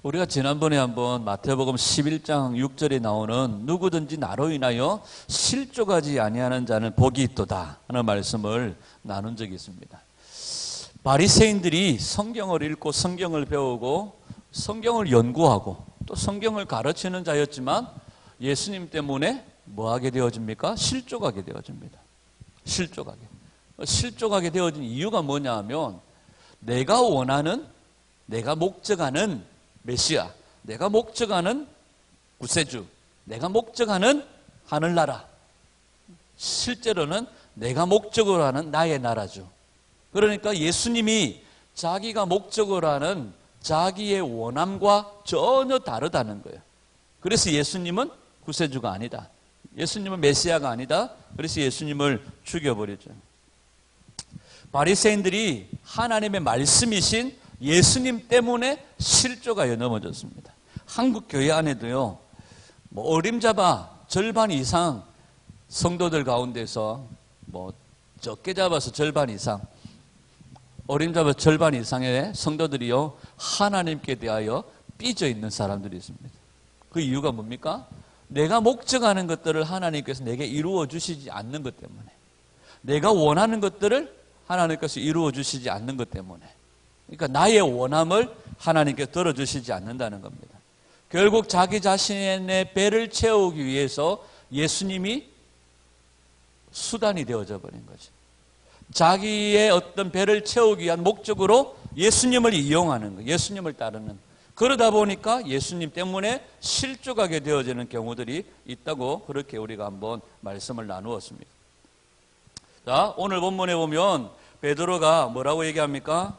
우리가 지난번에 한번 마태복음 11장 6절에 나오는 누구든지 나로 인하여 실족하지 아니하는 자는 복이 있도다 하는 말씀을 나눈 적이 있습니다. 바리새인들이 성경을 읽고 성경을 배우고 성경을 연구하고 또 성경을 가르치는 자였지만 예수님 때문에 뭐하게 되어집니까? 실족하게 되어집니다. 실족하게 되어진 이유가 뭐냐 하면 내가 원하는, 내가 목적하는 메시아, 내가 목적하는 구세주, 내가 목적하는 하늘나라, 실제로는 내가 목적으로 하는 나의 나라죠. 그러니까 예수님이 자기가 목적으로 하는 자기의 원함과 전혀 다르다는 거예요. 그래서 예수님은 구세주가 아니다. 예수님은 메시아가 아니다. 그래서 예수님을 죽여버리죠. 바리새인들이 하나님의 말씀이신 예수님 때문에 실족하여 넘어졌습니다. 한국 교회 안에도요, 어림잡아 절반 이상 성도들 가운데서 적게 잡아서 절반 이상, 어림잡아 절반 이상의 성도들이요 하나님께 대하여 삐져 있는 사람들이 있습니다. 그 이유가 뭡니까? 내가 목적하는 것들을 하나님께서 내게 이루어 주시지 않는 것 때문에, 내가 원하는 것들을 하나님께서 이루어 주시지 않는 것 때문에, 그러니까 나의 원함을 하나님께 들어주시지 않는다는 겁니다. 결국 자기 자신의 배를 채우기 위해서 예수님이 수단이 되어져 버린 거죠. 자기의 어떤 배를 채우기 위한 목적으로 예수님을 이용하는 거예요. 예수님을 따르는. 그러다 보니까 예수님 때문에 실족하게 되어지는 경우들이 있다고 그렇게 우리가 한번 말씀을 나누었습니다. 자, 오늘 본문에 보면 베드로가 뭐라고 얘기합니까?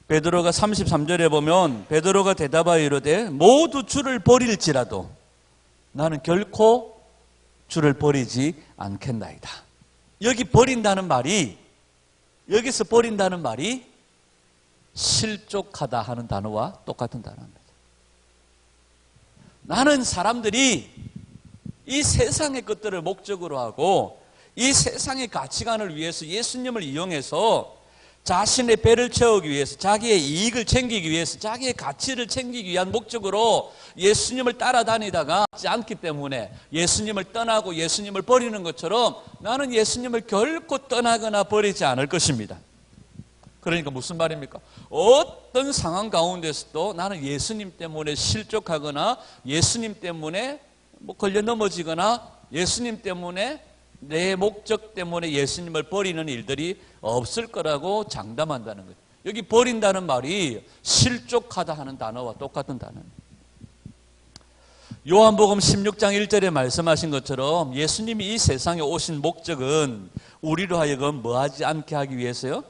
베드로가 33절에 보면 베드로가 대답하여 이르되 모두 주를 버릴지라도 나는 결코 주를 버리지 않겠나이다. 여기서 버린다는 말이 실족하다 하는 단어와 똑같은 단어입니다. 나는 사람들이 이 세상의 것들을 목적으로 하고 이 세상의 가치관을 위해서 예수님을 이용해서 자신의 배를 채우기 위해서, 자기의 이익을 챙기기 위해서, 자기의 가치를 챙기기 위한 목적으로 예수님을 따라다니다가 하지 않기 때문에 예수님을 떠나고 예수님을 버리는 것처럼 나는 예수님을 결코 떠나거나 버리지 않을 것입니다. 그러니까 무슨 말입니까? 어떤 상황 가운데서도 나는 예수님 때문에 실족하거나 예수님 때문에 걸려 넘어지거나 예수님 때문에 내 목적 때문에 예수님을 버리는 일들이 없을 거라고 장담한다는 거예요. 여기 버린다는 말이 실족하다 하는 단어와 똑같은 단어입니다. 요한복음 16장 1절에 말씀하신 것처럼 예수님이 이 세상에 오신 목적은 우리로 하여금 뭐하지 않게 하기 위해서요?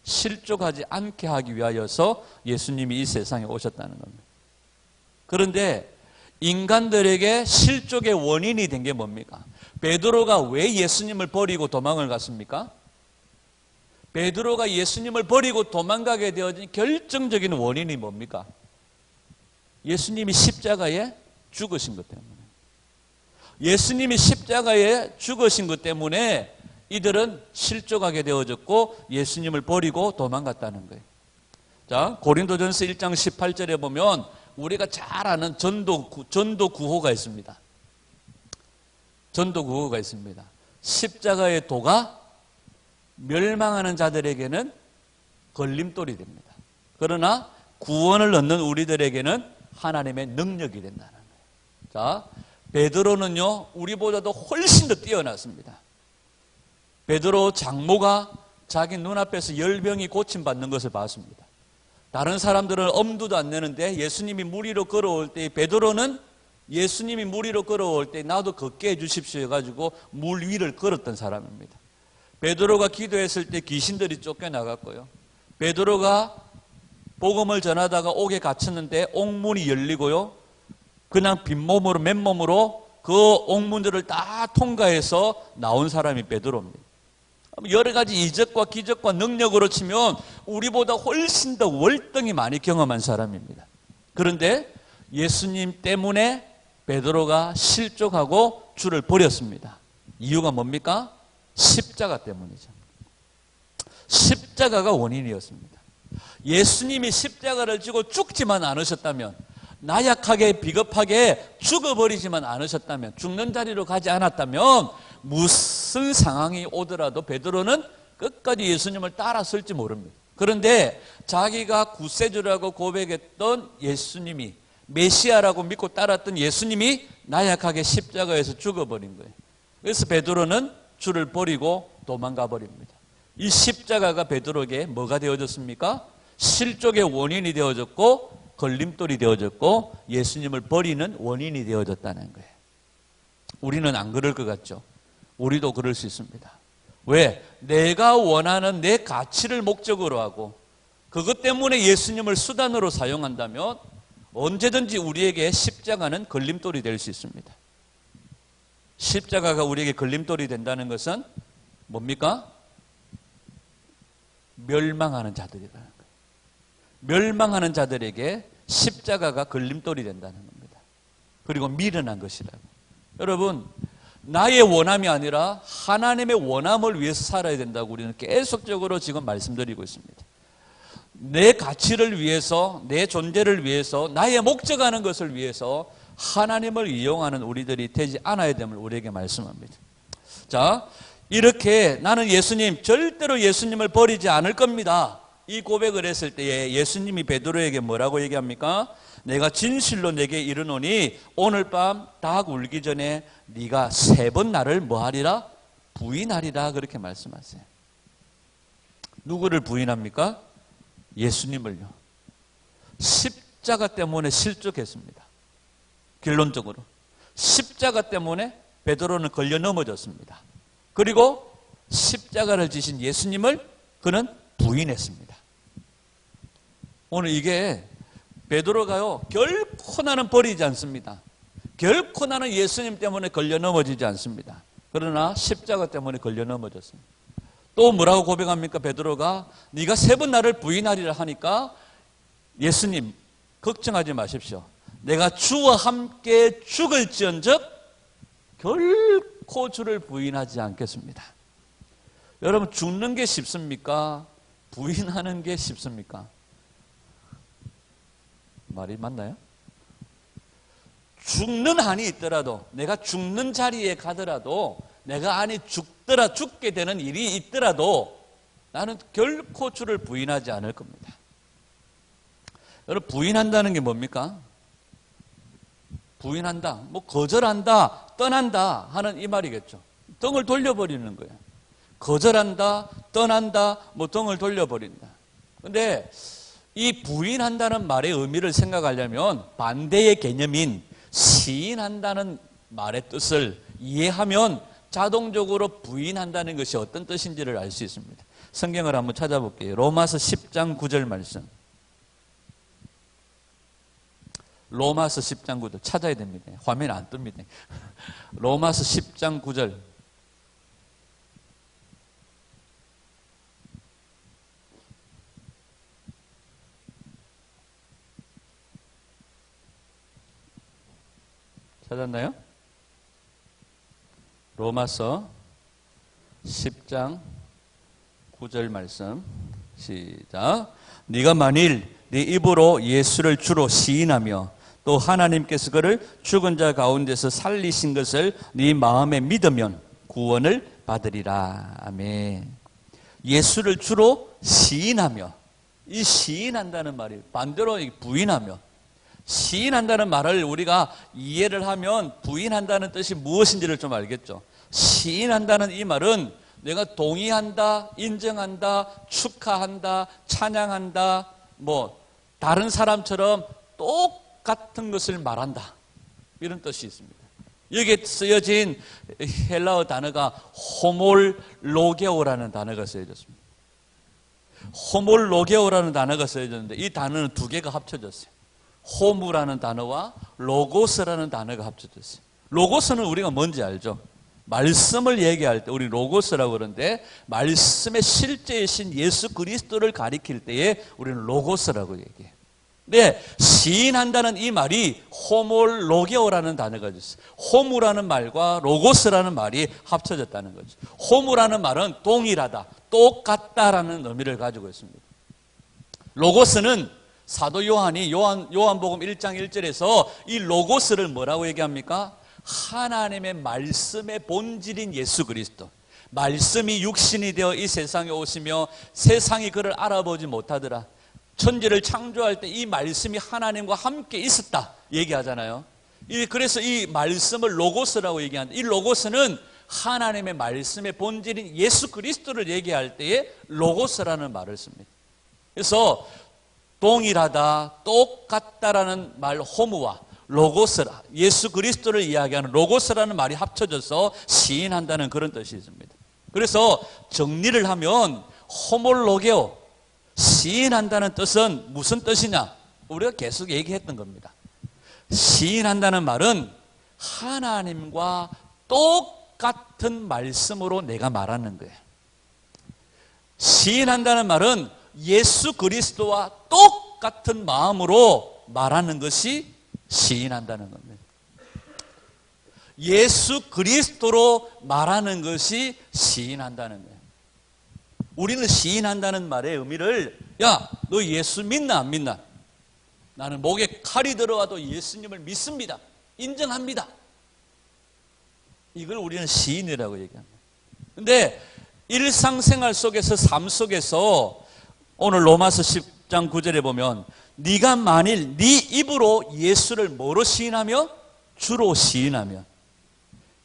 실족하지 않게 하기 위하여서 예수님이 이 세상에 오셨다는 겁니다. 그런데 인간들에게 실족의 원인이 된 게 뭡니까? 베드로가 왜 예수님을 버리고 도망을 갔습니까? 베드로가 예수님을 버리고 도망가게 되어진 결정적인 원인이 뭡니까? 예수님이 십자가에 죽으신 것 때문에. 예수님이 십자가에 죽으신 것 때문에 이들은 실족하게 되어졌고 예수님을 버리고 도망갔다는 거예요. 자, 고린도전서 1장 18절에 보면 우리가 잘 아는 전도 구호가 있습니다. 전도 구호가 있습니다. 십자가의 도가 멸망하는 자들에게는 걸림돌이 됩니다. 그러나 구원을 얻는 우리들에게는 하나님의 능력이 된다는 거예요. 자, 베드로는요, 우리보다도 훨씬 더 뛰어났습니다. 베드로 장모가 자기 눈앞에서 열병이 고침받는 것을 봤습니다. 다른 사람들은 엄두도 안 내는데 예수님이 물 위로 걸어올 때 베드로는 예수님이 물 위로 걸어올 때 나도 걷게 해주십시오 해가지고 물 위를 걸었던 사람입니다. 베드로가 기도했을 때 귀신들이 쫓겨나갔고요. 베드로가 복음을 전하다가 옥에 갇혔는데 옥문이 열리고요. 그냥 빈몸으로 맨몸으로 그 옥문들을 다 통과해서 나온 사람이 베드로입니다. 여러 가지 이적과 기적과 능력으로 치면 우리보다 훨씬 더 월등히 많이 경험한 사람입니다. 그런데 예수님 때문에 베드로가 실족하고 주를 버렸습니다. 이유가 뭡니까? 십자가 때문이죠. 십자가가 원인이었습니다. 예수님이 십자가를 지고 죽지만 않으셨다면, 나약하게 비겁하게 죽어버리지만 않으셨다면, 죽는 자리로 가지 않았다면 무슨 상황이 오더라도 베드로는 끝까지 예수님을 따랐을지 모릅니다. 그런데 자기가 구세주라고 고백했던 예수님이, 메시아라고 믿고 따랐던 예수님이 나약하게 십자가에서 죽어버린 거예요. 그래서 베드로는 주를 버리고 도망가 버립니다. 이 십자가가 베드로에게 뭐가 되어졌습니까? 실족의 원인이 되어졌고 걸림돌이 되어졌고 예수님을 버리는 원인이 되어졌다는 거예요. 우리는 안 그럴 것 같죠? 우리도 그럴 수 있습니다. 왜? 내가 원하는 내 가치를 목적으로 하고 그것 때문에 예수님을 수단으로 사용한다면 언제든지 우리에게 십자가는 걸림돌이 될 수 있습니다. 십자가가 우리에게 걸림돌이 된다는 것은 뭡니까? 멸망하는 자들이라는 거예요. 멸망하는 자들에게 십자가가 걸림돌이 된다는 겁니다. 그리고 미련한 것이라고. 여러분, 나의 원함이 아니라 하나님의 원함을 위해서 살아야 된다고 우리는 계속적으로 지금 말씀드리고 있습니다. 내 가치를 위해서, 내 존재를 위해서, 나의 목적하는 것을 위해서 하나님을 이용하는 우리들이 되지 않아야 됨을 우리에게 말씀합니다. 자, 이렇게 나는 예수님, 절대로 예수님을 버리지 않을 겁니다. 이 고백을 했을 때에 예수님이 베드로에게 뭐라고 얘기합니까? 내가 진실로 내게 이르노니 오늘 밤 닭 울기 전에 네가 3번 나를 뭐하리라? 부인하리라. 그렇게 말씀하세요. 누구를 부인합니까? 예수님을요. 십자가 때문에 실족했습니다. 결론적으로 십자가 때문에 베드로는 걸려 넘어졌습니다. 그리고 십자가를 지신 예수님을 그는 부인했습니다. 오늘 이게 베드로가요, 결코 나는 버리지 않습니다. 결코 나는 예수님 때문에 걸려 넘어지지 않습니다. 그러나 십자가 때문에 걸려 넘어졌습니다. 또 뭐라고 고백합니까? 베드로가 네가 3번 나를 부인하리라 하니까 예수님 걱정하지 마십시오. 내가 주와 함께 죽을지언정 결코 주를 부인하지 않겠습니다. 여러분, 죽는 게 쉽습니까? 부인하는 게 쉽습니까? 말이 맞나요? 죽는 한이 있더라도, 내가 죽는 자리에 가더라도, 내가 안에 죽게 되는 일이 있더라도 나는 결코 주를 부인하지 않을 겁니다. 여러분, 부인한다는 게 뭡니까? 부인한다, 뭐 거절한다, 떠난다 하는 이 말이겠죠. 등을 돌려버리는 거예요. 거절한다, 떠난다, 뭐 등을 돌려버린다. 그런데 이 부인한다는 말의 의미를 생각하려면 반대의 개념인 시인한다는 말의 뜻을 이해하면 자동적으로 부인한다는 것이 어떤 뜻인지를 알 수 있습니다. 성경을 한번 찾아볼게요. 로마서 10장 9절 말씀. 로마서 10장 9절 찾아야 됩니다. 화면에 안 뜹니다. 로마서 10장 9절. 찾았나요? 로마서 10장 9절 말씀 시작. 네가 만일 네 입으로 예수를 주로 시인하며 또 하나님께서 그를 죽은 자 가운데서 살리신 것을 네 마음에 믿으면 구원을 받으리라. 아멘. 예수를 주로 시인하며, 이 시인한다는 말이 반대로 부인하며, 시인한다는 말을 우리가 이해를 하면 부인한다는 뜻이 무엇인지를 좀 알겠죠. 시인한다는 이 말은 내가 동의한다, 인정한다, 축하한다, 찬양한다, 뭐 다른 사람처럼 똑같은 것을 말한다, 이런 뜻이 있습니다. 여기에 쓰여진 헬라어 단어가 호몰로게오라는 단어가 쓰여졌습니다. 호몰로게오라는 단어가 쓰여졌는데 이 단어는 2개가 합쳐졌어요. 호무라는 단어와 로고스라는 단어가 합쳐졌어요. 로고스는 우리가 뭔지 알죠? 말씀을 얘기할 때 우리 로고스라고 그러는데, 말씀의 실제이신 예수 그리스도를 가리킬 때에 우리는 로고스라고 얘기해요. 근데 시인한다는 이 말이 호몰로게오라는 단어가 있어요. 호무라는 말과 로고스라는 말이 합쳐졌다는 거죠. 호무라는 말은 동일하다, 똑같다라는 의미를 가지고 있습니다. 로고스는 사도 요한이 요한복음 1장 1절에서 이 로고스를 뭐라고 얘기합니까? 하나님의 말씀의 본질인 예수 그리스도. 말씀이 육신이 되어 이 세상에 오시며 세상이 그를 알아보지 못하더라. 천지를 창조할 때 이 말씀이 하나님과 함께 있었다 얘기하잖아요. 그래서 이 말씀을 로고스라고 얘기하는데, 이 로고스는 하나님의 말씀의 본질인 예수 그리스도를 얘기할 때에 로고스라는 말을 씁니다. 그래서 동일하다, 똑같다라는 말 호무와 로고스라, 예수 그리스도를 이야기하는 로고스라는 말이 합쳐져서 시인한다는 그런 뜻이 있습니다. 그래서 정리를 하면 호몰로게오, 시인한다는 뜻은 무슨 뜻이냐? 우리가 계속 얘기했던 겁니다. 시인한다는 말은 하나님과 똑같은 말씀으로 내가 말하는 거예요. 시인한다는 말은 예수 그리스도와 똑같은 마음으로 말하는 것이 시인한다는 겁니다. 예수 그리스도로 말하는 것이 시인한다는 거예요. 우리는 시인한다는 말의 의미를, 야, 너 예수 믿나 안 믿나? 나는 목에 칼이 들어와도 예수님을 믿습니다. 인정합니다. 이걸 우리는 시인이라고 얘기합니다. 그런데 일상생활 속에서, 삶 속에서 오늘 로마서 10장 9절에 보면 네가 만일 네 입으로 예수를 뭐로 시인하며? 주로 시인하며.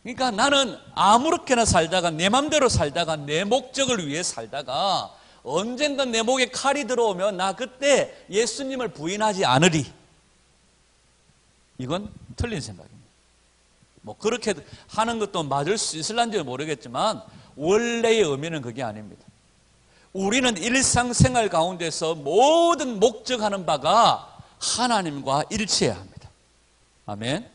그러니까 나는 아무렇게나 살다가, 내 맘대로 살다가, 내 목적을 위해 살다가 언젠간 내 목에 칼이 들어오면 나 그때 예수님을 부인하지 않으리. 이건 틀린 생각입니다. 뭐 그렇게 하는 것도 맞을 수 있을런지 모르겠지만 원래의 의미는 그게 아닙니다. 우리는 일상생활 가운데서 모든 목적하는 바가 하나님과 일치해야 합니다. 아멘.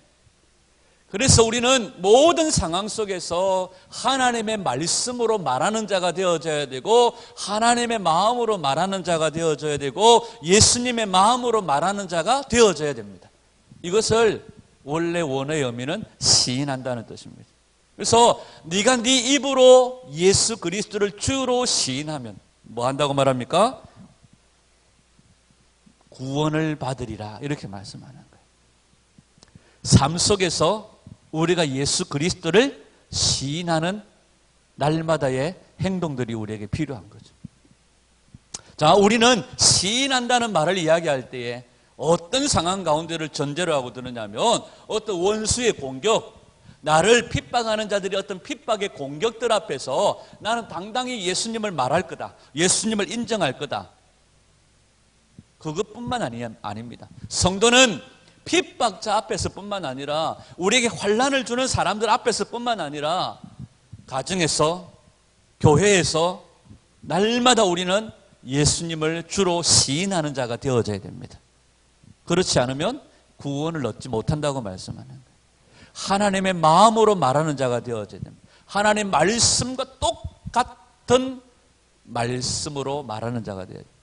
그래서 우리는 모든 상황 속에서 하나님의 말씀으로 말하는 자가 되어져야 되고, 하나님의 마음으로 말하는 자가 되어져야 되고, 예수님의 마음으로 말하는 자가 되어져야 됩니다. 이것을 원래 원어의 의미는 시인한다는 뜻입니다. 그래서 네가 네 입으로 예수 그리스도를 주로 시인하면 뭐 한다고 말합니까? 구원을 받으리라, 이렇게 말씀하는 거예요. 삶 속에서 우리가 예수 그리스도를 시인하는 날마다의 행동들이 우리에게 필요한 거죠. 자, 우리는 시인한다는 말을 이야기할 때에 어떤 상황 가운데를 전제로 하고 드느냐면, 어떤 원수의 공격, 나를 핍박하는 자들이 어떤 핍박의 공격들 앞에서 나는 당당히 예수님을 말할 거다, 예수님을 인정할 거다, 그것뿐만 아닙니다. 성도는 핍박자 앞에서뿐만 아니라, 우리에게 환난을 주는 사람들 앞에서뿐만 아니라, 가정에서, 교회에서 날마다 우리는 예수님을 주로 시인하는 자가 되어져야 됩니다. 그렇지 않으면 구원을 얻지 못한다고 말씀하는 거예요. 하나님의 마음으로 말하는 자가 되어져야 됩니다. 하나님의 말씀과 똑같은 말씀으로 말하는 자가 되어야 됩니다.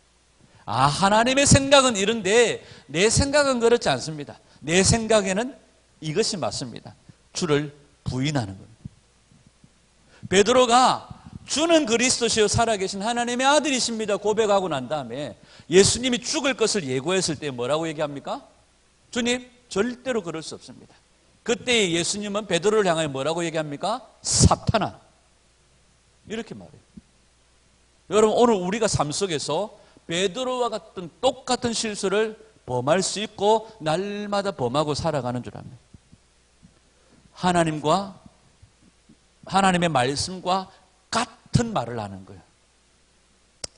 아, 하나님의 생각은 이런데 내 생각은 그렇지 않습니다. 내 생각에는 이것이 맞습니다. 주를 부인하는 겁니다. 베드로가 주는 그리스도시요 살아계신 하나님의 아들이십니다 고백하고 난 다음에 예수님이 죽을 것을 예고했을 때 뭐라고 얘기합니까? 주님, 절대로 그럴 수 없습니다. 그때 예수님은 베드로를 향하여 뭐라고 얘기합니까? 사탄아, 이렇게 말해요. 여러분, 오늘 우리가 삶 속에서 베드로와 같은 똑같은 실수를 범할 수 있고 날마다 범하고 살아가는 줄 압니다. 하나님의 말씀과 같은 말을 하는 거예요.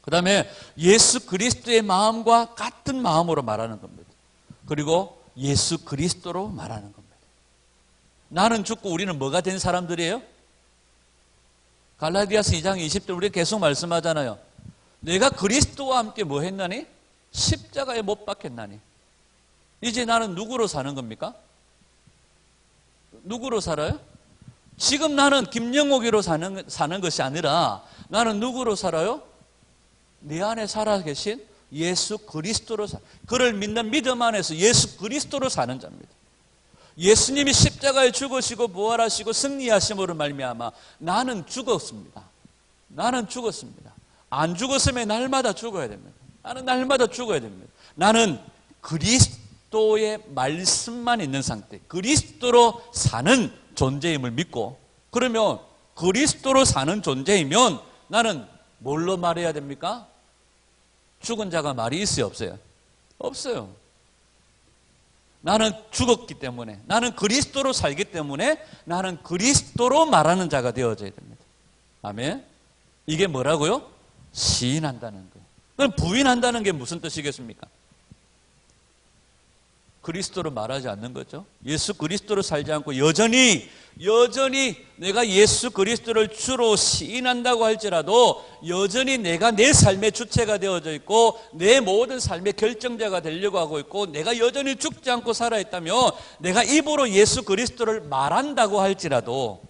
그 다음에 예수 그리스도의 마음과 같은 마음으로 말하는 겁니다. 그리고 예수 그리스도로 말하는 겁니다. 나는 죽고 우리는 뭐가 된 사람들이에요? 갈라디아서 2장 20절 우리가 계속 말씀하잖아요. 내가 그리스도와 함께 뭐 했나니? 십자가에 못 박혔나니. 이제 나는 누구로 사는 겁니까? 누구로 살아요? 지금 나는 김영옥이로 사는 것이 아니라 나는 누구로 살아요? 내 안에 살아계신 예수 그리스도로 그를 믿는 믿음 안에서 예수 그리스도로 사는 자입니다. 예수님이 십자가에 죽으시고 부활하시고 승리하심으로 말미암아 나는 죽었습니다. 나는 죽었습니다. 안 죽었으면 날마다 죽어야 됩니다. 나는 날마다 죽어야 됩니다. 나는 그리스도의 말씀만 있는 상태, 그리스도로 사는 존재임을 믿고, 그러면 그리스도로 사는 존재이면 나는 뭘로 말해야 됩니까? 죽은 자가 말이 있어요, 없어요? 없어요. 나는 죽었기 때문에, 나는 그리스도로 살기 때문에 나는 그리스도로 말하는 자가 되어져야 됩니다. 아멘. 이게 뭐라고요? 시인한다는 거예요. 그럼 부인한다는 게 무슨 뜻이겠습니까? 그리스도로 말하지 않는 거죠. 예수 그리스도로 살지 않고 여전히 내가 예수 그리스도를 주로 시인한다고 할지라도 여전히 내가 내 삶의 주체가 되어져 있고 내 모든 삶의 결정자가 되려고 하고 있고 내가 여전히 죽지 않고 살아있다면 내가 입으로 예수 그리스도를 말한다고 할지라도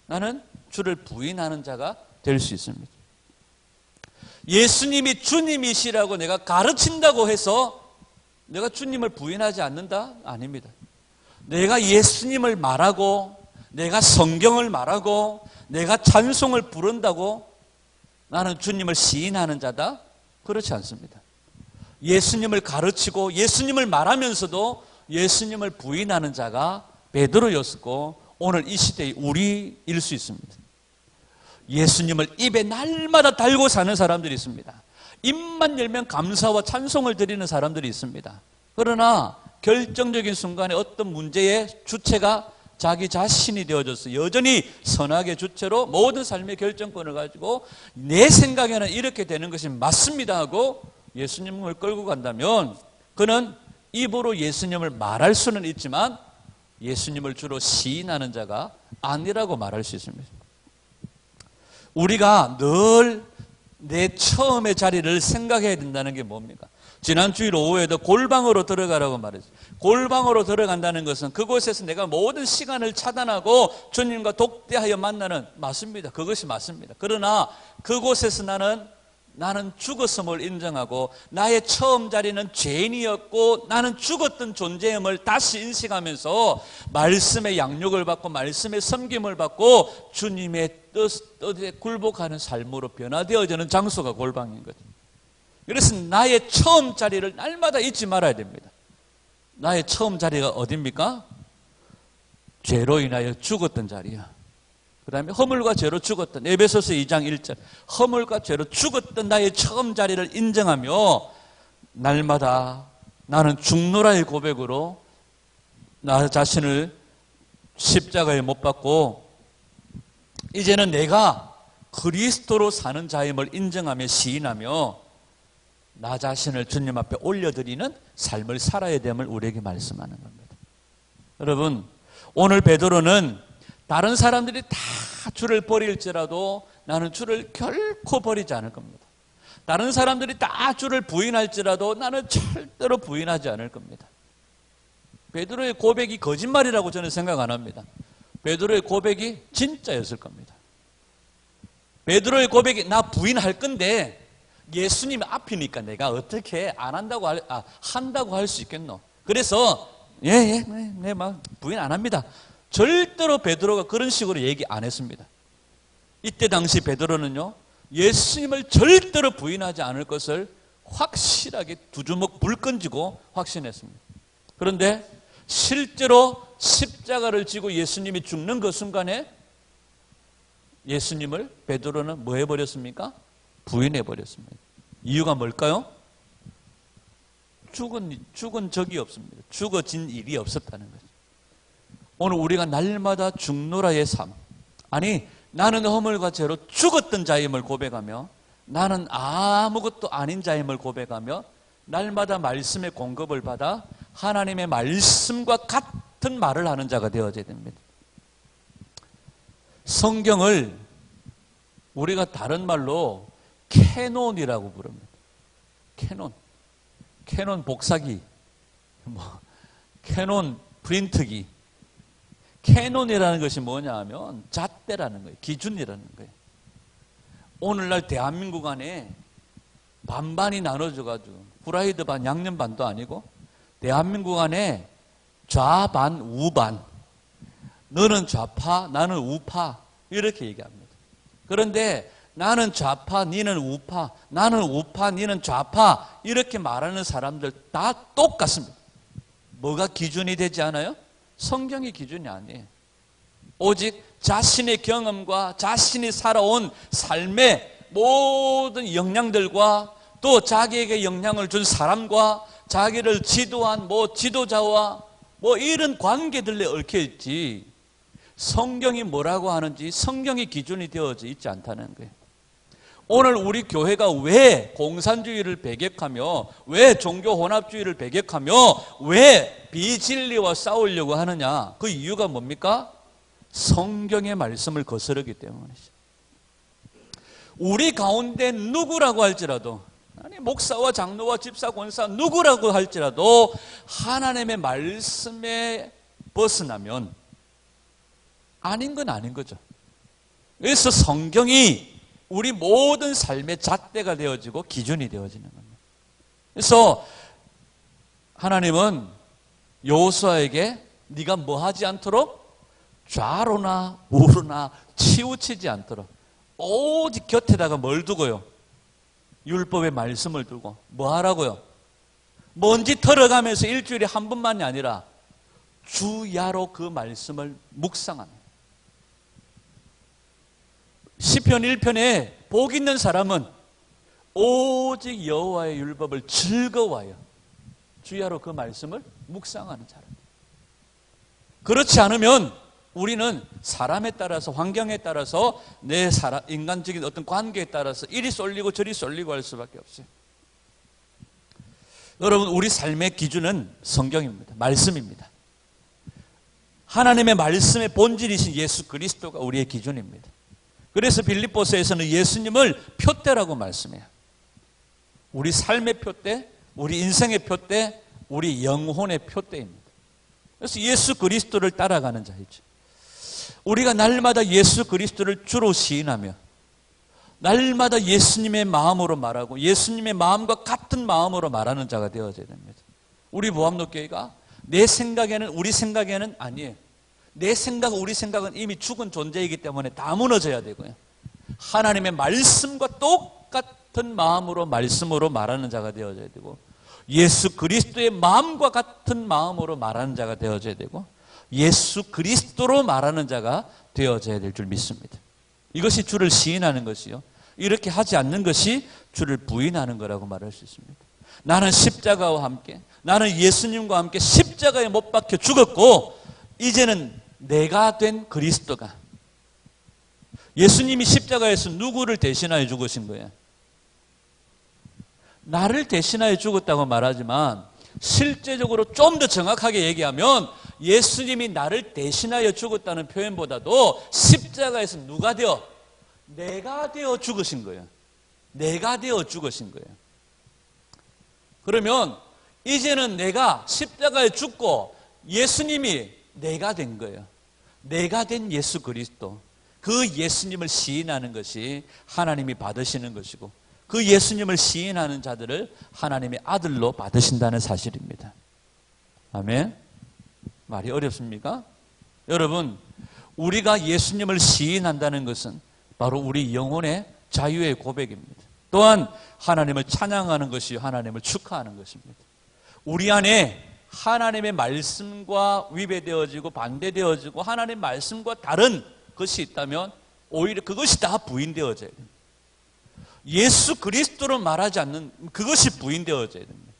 나는 주를 부인하는 자가 될 수 있습니다. 예수님이 주님이시라고 내가 가르친다고 해서 내가 주님을 부인하지 않는다? 아닙니다. 내가 예수님을 말하고 내가 성경을 말하고 내가 찬송을 부른다고 나는 주님을 시인하는 자다? 그렇지 않습니다. 예수님을 가르치고 예수님을 말하면서도 예수님을 부인하는 자가 베드로였고 오늘 이 시대의 우리일 수 있습니다. 예수님을 입에 날마다 달고 사는 사람들이 있습니다. 입만 열면 감사와 찬송을 드리는 사람들이 있습니다. 그러나 결정적인 순간에 어떤 문제의 주체가 자기 자신이 되어져서 여전히 선악의 주체로 모든 삶의 결정권을 가지고 내 생각에는 이렇게 되는 것이 맞습니다 하고 예수님을 끌고 간다면 그는 입으로 예수님을 말할 수는 있지만 예수님을 주로 시인하는 자가 아니라고 말할 수 있습니다. 우리가 늘 내 처음의 자리를 생각해야 된다는 게 뭡니까? 지난 주일 오후에도 골방으로 들어가라고 말했어요. 골방으로 들어간다는 것은 그곳에서 내가 모든 시간을 차단하고 주님과 독대하여 만나는, 맞습니다. 그것이 맞습니다. 그러나 그곳에서 나는 죽었음을 인정하고 나의 처음 자리는 죄인이었고 나는 죽었던 존재임을 다시 인식하면서 말씀의 양육을 받고 말씀의 섬김을 받고 주님의 뜻에 굴복하는 삶으로 변화되어지는 장소가 골방인 거죠. 그래서 나의 처음 자리를 날마다 잊지 말아야 됩니다. 나의 처음 자리가 어디입니까? 죄로 인하여 죽었던 자리야. 그 다음에 허물과 죄로 죽었던, 에베소서 2장 1절, 허물과 죄로 죽었던 나의 처음 자리를 인정하며 날마다 나는 죽노라의 고백으로 나 자신을 십자가에 못 박고 이제는 내가 그리스도로 사는 자임을 인정하며 시인하며 나 자신을 주님 앞에 올려드리는 삶을 살아야 됨을 우리에게 말씀하는 겁니다. 여러분, 오늘 베드로는 다른 사람들이 다 주를 버릴지라도 나는 주를 결코 버리지 않을 겁니다. 다른 사람들이 다 주를 부인할지라도 나는 절대로 부인하지 않을 겁니다. 베드로의 고백이 거짓말이라고 저는 생각 안 합니다. 베드로의 고백이 진짜였을 겁니다. 베드로의 고백이 나 부인할 건데 예수님 앞이니까 내가 어떻게 안 한다고 한다고 할 수 있겠노? 그래서 막 부인 안 합니다. 절대로 베드로가 그런 식으로 얘기 안 했습니다. 이때 당시 베드로는요, 예수님을 절대로 부인하지 않을 것을 확실하게 두 주먹 불 끈지고 확신했습니다. 그런데 실제로 십자가를 지고 예수님이 죽는 그 순간에 예수님을 베드로는 뭐 해버렸습니까? 부인해버렸습니다. 이유가 뭘까요? 죽은 적이 없습니다. 죽어진 일이 없었다는 거죠. 오늘 우리가 날마다 죽노라의 삶, 아니 나는 허물과 죄로 죽었던 자임을 고백하며 나는 아무것도 아닌 자임을 고백하며 날마다 말씀의 공급을 받아 하나님의 말씀과 같은 말을 하는 자가 되어져야 됩니다. 성경을 우리가 다른 말로 캐논이라고 부릅니다. 캐논 복사기, 캐논 프린트기. 캐논이라는 것이 뭐냐 하면 잣대라는 거예요. 기준이라는 거예요. 오늘날 대한민국 안에 반반이 나눠져가지고 후라이드 반, 양념 반도 아니고 대한민국 안에 좌반, 우반, 너는 좌파, 나는 우파 이렇게 얘기합니다. 그런데 나는 좌파, 니는 우파, 나는 우파, 니는 좌파 이렇게 말하는 사람들 다 똑같습니다. 뭐가 기준이 되지 않아요? 성경이 기준이 아니에요. 오직 자신의 경험과 자신이 살아온 삶의 모든 역량들과 또 자기에게 영향을 준 사람과 자기를 지도한 지도자와 이런 관계들에 얽혀 있지, 성경이 뭐라고 하는지 성경이 기준이 되어져 있지 않다는 거예요. 오늘 우리 교회가 왜 공산주의를 배격하며 왜 종교혼합주의를 배격하며 왜 비진리와 싸우려고 하느냐, 그 이유가 뭡니까? 성경의 말씀을 거스르기 때문이죠. 우리 가운데 누구라고 할지라도, 아니 목사와 장로와 집사 권사 누구라고 할지라도 하나님의 말씀에 벗어나면 아닌 건 아닌 거죠. 그래서 성경이 우리 모든 삶의 잣대가 되어지고 기준이 되어지는 겁니다. 그래서 하나님은 여호수아에게 네가 뭐 하지 않도록? 좌로나 우로나 치우치지 않도록 오직 곁에다가 뭘 두고요? 율법의 말씀을 두고 뭐 하라고요? 먼지 털어가면서 일주일에 한 번만이 아니라 주야로 그 말씀을 묵상하는. 시편 1편에 복 있는 사람은 오직 여호와의 율법을 즐거워하여 주야로 그 말씀을 묵상하는 사람. 그렇지 않으면 우리는 사람에 따라서, 환경에 따라서, 내 인간적인 어떤 관계에 따라서 이리 쏠리고 저리 쏠리고 할 수밖에 없어요. 여러분, 우리 삶의 기준은 성경입니다. 말씀입니다. 하나님의 말씀의 본질이신 예수 그리스도가 우리의 기준입니다. 그래서 빌립보서에서는 예수님을 표대라고 말씀해요. 우리 삶의 표대, 우리 인생의 표대, 우리 영혼의 표대입니다. 그래서 예수 그리스도를 따라가는 자이죠. 우리가 날마다 예수 그리스도를 주로 시인하며 날마다 예수님의 마음으로 말하고 예수님의 마음과 같은 마음으로 말하는 자가 되어져야 됩니다. 우리 보암로교회가 내 생각에는, 우리 생각에는 아니에요. 내 생각, 우리 생각은 이미 죽은 존재이기 때문에 다 무너져야 되고요. 하나님의 말씀과 똑같은 마음으로, 말씀으로 말하는 자가 되어져야 되고, 예수 그리스도의 마음과 같은 마음으로 말하는 자가 되어져야 되고, 예수 그리스도로 말하는 자가 되어져야 될 줄 믿습니다. 이것이 주를 시인하는 것이요, 이렇게 하지 않는 것이 주를 부인하는 거라고 말할 수 있습니다. 나는 십자가와 함께, 나는 예수님과 함께 십자가에 못 박혀 죽었고 이제는 내가 된 그리스도가, 예수님이 십자가에서 누구를 대신하여 죽으신 거예요? 나를 대신하여 죽었다고 말하지만 실제적으로 좀 더 정확하게 얘기하면 예수님이 나를 대신하여 죽었다는 표현보다도 십자가에서 누가 되어? 내가 되어 죽으신 거예요. 내가 되어 죽으신 거예요. 그러면 이제는 내가 십자가에 죽고 예수님이 내가 된 거예요. 내가 된 예수 그리스도, 그 예수님을 시인하는 것이 하나님이 받으시는 것이고, 그 예수님을 시인하는 자들을 하나님의 아들로 받으신다는 사실입니다. 아멘. 말이 어렵습니까? 여러분, 우리가 예수님을 시인한다는 것은 바로 우리 영혼의 자유의 고백입니다. 또한 하나님을 찬양하는 것이 하나님을 축하하는 것입니다. 우리 안에 하나님의 말씀과 위배되어지고 반대되어지고 하나님의 말씀과 다른 것이 있다면 오히려 그것이 다 부인되어져야 됩니다. 예수 그리스도로 말하지 않는 그것이 부인되어져야 됩니다.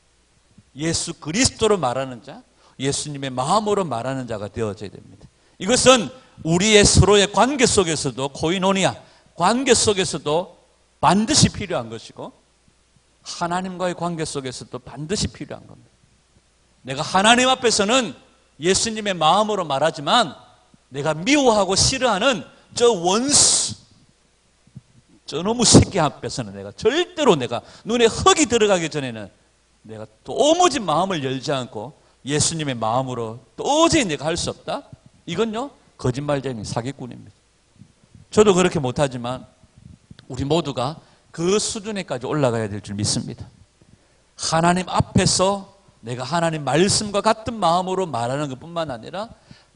예수 그리스도로 말하는 자, 예수님의 마음으로 말하는 자가 되어져야 됩니다. 이것은 우리의 서로의 관계 속에서도, 코이노니아 관계 속에서도 반드시 필요한 것이고, 하나님과의 관계 속에서도 반드시 필요한 겁니다. 내가 하나님 앞에서는 예수님의 마음으로 말하지만 내가 미워하고 싫어하는 저 원수, 저 놈의 새끼 앞에서는 내가 절대로 내가 눈에 흙이 들어가기 전에는 내가 도무지 마음을 열지 않고 예수님의 마음으로 도저히 내가 할 수 없다? 이건요, 거짓말쟁이 사기꾼입니다. 저도 그렇게 못하지만 우리 모두가 그 수준에까지 올라가야 될 줄 믿습니다. 하나님 앞에서 내가 하나님 말씀과 같은 마음으로 말하는 것뿐만 아니라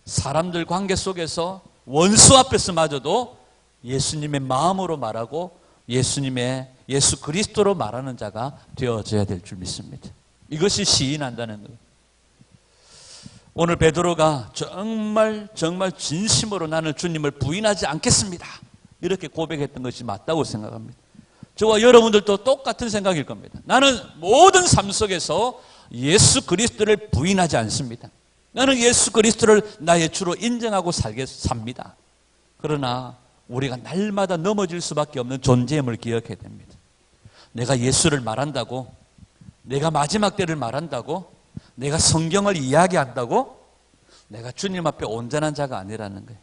사람들 관계 속에서 원수 앞에서마저도 예수님의 마음으로 말하고 예수 그리스도로 말하는 자가 되어져야 될 줄 믿습니다. 이것이 시인한다는 거예요. 오늘 베드로가 정말 진심으로 나는 주님을 부인하지 않겠습니다, 이렇게 고백했던 것이 맞다고 생각합니다. 저와 여러분들도 똑같은 생각일 겁니다. 나는 모든 삶 속에서 예수 그리스도를 부인하지 않습니다. 나는 예수 그리스도를 나의 주로 인정하고 삽니다. 그러나 우리가 날마다 넘어질 수밖에 없는 존재임을 기억해야 됩니다. 내가 예수를 말한다고, 내가 마지막 때를 말한다고, 내가 성경을 이야기한다고 내가 주님 앞에 온전한 자가 아니라는 거예요.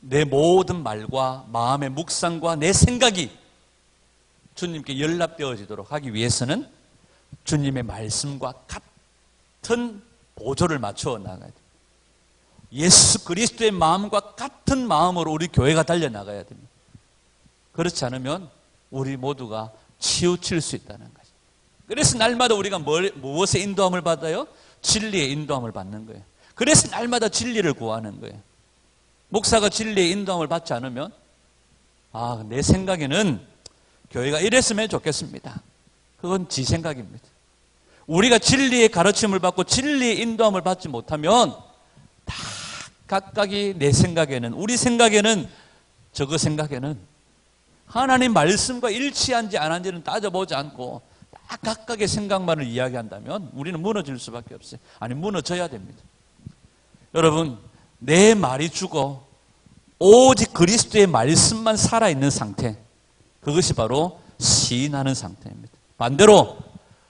내 모든 말과 마음의 묵상과 내 생각이 주님께 연락되어지도록 하기 위해서는 주님의 말씀과 같은 보조를 맞추어 나가야 돼요. 예수 그리스도의 마음과 같은 마음으로 우리 교회가 달려나가야 됩니다. 그렇지 않으면 우리 모두가 치우칠 수 있다는 거죠. 그래서 날마다 우리가 무엇의 인도함을 받아요? 진리의 인도함을 받는 거예요. 그래서 날마다 진리를 구하는 거예요. 목사가 진리의 인도함을 받지 않으면 내 생각에는 교회가 이랬으면 좋겠습니다. 그건 지 생각입니다. 우리가 진리의 가르침을 받고 진리의 인도함을 받지 못하면 다 각각이 내 생각에는, 우리 생각에는, 저거 생각에는 하나님 말씀과 일치한지 안 한지는 따져보지 않고 다 각각의 생각만을 이야기한다면 우리는 무너질 수밖에 없어요. 아니, 무너져야 됩니다. 여러분, 내 말이 죽어 오직 그리스도의 말씀만 살아있는 상태, 그것이 바로 시인하는 상태입니다. 반대로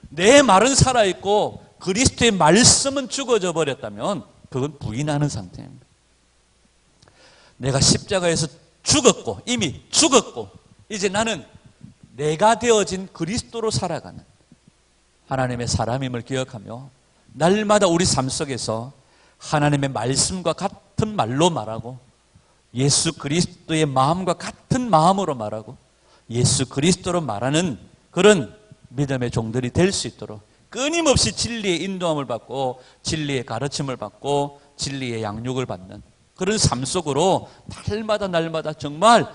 내 말은 살아있고 그리스도의 말씀은 죽어져 버렸다면 그건 부인하는 상태입니다. 내가 십자가에서 죽었고, 이미 죽었고, 이제 나는 내가 되어진 그리스도로 살아가는 하나님의 사람임을 기억하며 날마다 우리 삶 속에서 하나님의 말씀과 같은 말로 말하고 예수 그리스도의 마음과 같은 마음으로 말하고 예수 그리스도로 말하는 그런 믿음의 종들이 될 수 있도록 끊임없이 진리의 인도함을 받고 진리의 가르침을 받고 진리의 양육을 받는 그런 삶 속으로 날마다 정말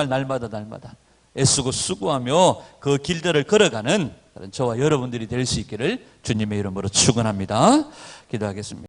날마다 애쓰고 수고하며 그 길들을 걸어가는 저와 여러분들이 될 수 있기를 주님의 이름으로 축원합니다. 기도하겠습니다.